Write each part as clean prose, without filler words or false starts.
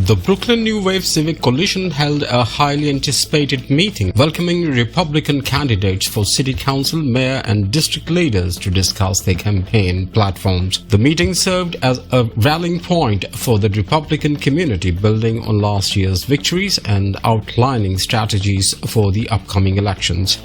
The Brooklyn New Wave Civic Coalition held a highly anticipated meeting welcoming Republican candidates for city council, mayor and district leaders to discuss their campaign platforms. The meeting served as a rallying point for the Republican community, building on last year's victories and outlining strategies for the upcoming elections.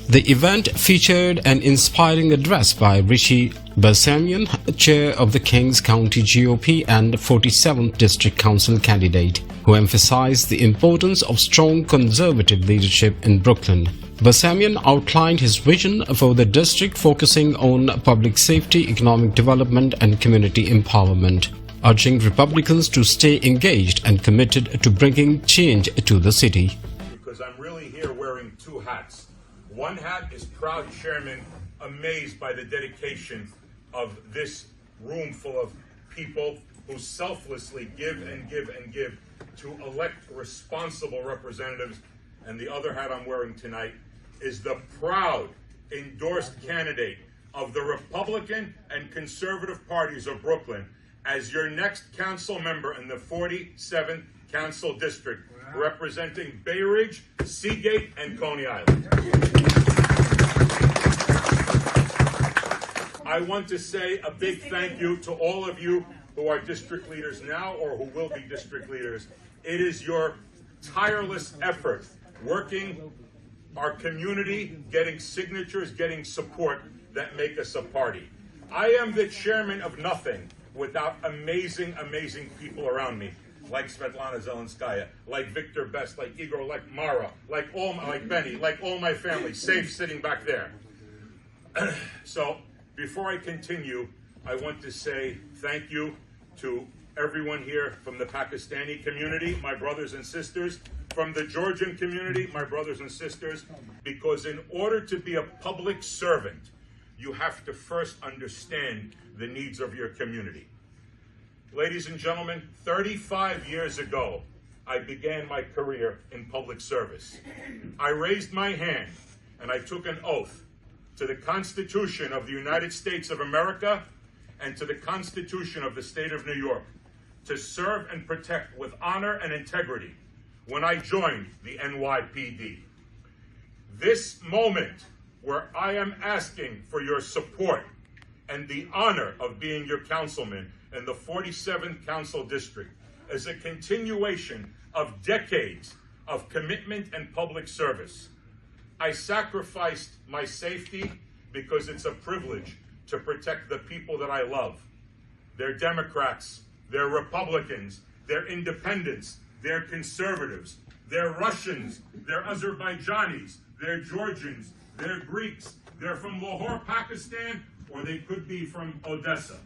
The event featured an inspiring address by Richie Barsamian, chair of the Kings County GOP and 47th District Council candidate, who emphasized the importance of strong conservative leadership in Brooklyn. Barsamian outlined his vision for the district, focusing on public safety, economic development and community empowerment, urging Republicans to engage engaged and committed to bringing change to the city. Because I'm really here wearing two hats. One hat is proud chairman, amazed by the dedication of this room full of people who selflessly give and give and give to elect responsible representatives. And the other hat I'm wearing tonight is the proud endorsed candidate of the Republican and conservative parties of Brooklyn as your next council member in the 47th Council District, representing Bay Ridge, Seagate, and Coney Island. I want to say a big thank you to all of you who are district leaders now or who will be district leaders. It is your tireless effort working our community, getting signatures, getting support that make us a party. I am the chairman of nothing without amazing, amazing people around me, like Svetlana Zelenskaya, like Victor Best, like Igor, like Mara, like Benny, like all my family, safe sitting back there. So before I continue, I want to say thank you to everyone here from the Pakistani community, my brothers and sisters, from the Georgian community, my brothers and sisters, because in order to be a public servant, you have to first understand the needs of your community. Ladies and gentlemen, 35 years ago, I began my career in public service. I raised my hand and I took an oath to the Constitution of the United States of America and to the Constitution of the State of New York to serve and protect with honor and integrity when I joined the NYPD. This moment where I am asking for your support and the honor of being your councilman in the 47th Council District is a continuation of decades of commitment and public service. I sacrificed my safety because it's a privilege to protect the people that I love. They're Democrats, they're Republicans, they're independents, they're conservatives, they're Russians, they're Azerbaijanis, they're Georgians, they're Greeks, they're from Lahore, Pakistan, or they could be from Odessa.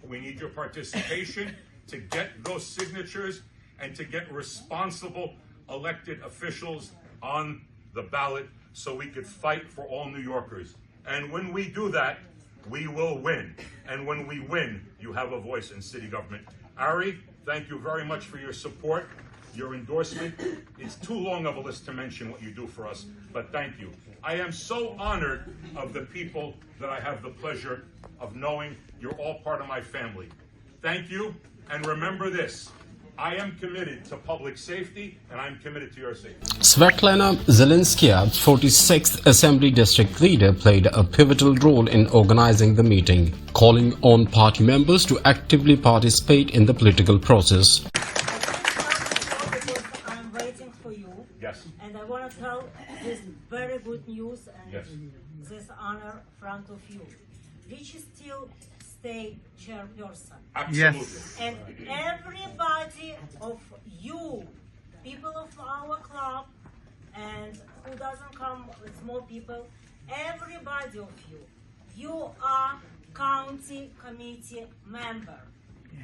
We need your participation to get those signatures and to get responsible elected officials on the ballot so we could fight for all New Yorkers. And when we do that, we will win. And when we win, you have a voice in city government. Ari, thank you very much for your support, your endorsement. It's too long of a list to mention what you do for us, but thank you. I am so honored of the people that I have the pleasure of knowing. You're all part of my family. Thank you, and remember this. I am committed to public safety, and I'm committed to your safety. Svetlana Zelenskaya, 46th Assembly District Leader, played a pivotal role in organizing the meeting, calling on party members to actively participate in the political process. I'm waiting for you. Yes. And I want to tell this very good news and Yes. this honor in front of you. Richie still stay chairperson. Absolutely. Yes. And everybody of you, people of our club, and who doesn't come with more people, everybody of you, you are county committee member.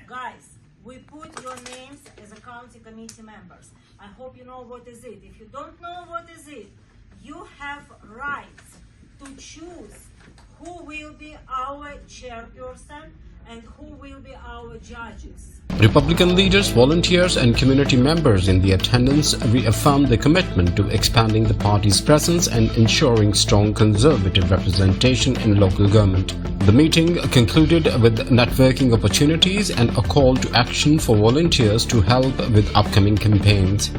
Guys, we put your names as a county committee members. I hope you know what is it. If you don't know what is it, you have rights to choose who will be our chairperson and who will be our judges. Republican leaders, volunteers and community members in the attendance reaffirmed their commitment to expanding the party's presence and ensuring strong conservative representation in local government. The meeting concluded with networking opportunities and a call to action for volunteers to help with upcoming campaigns.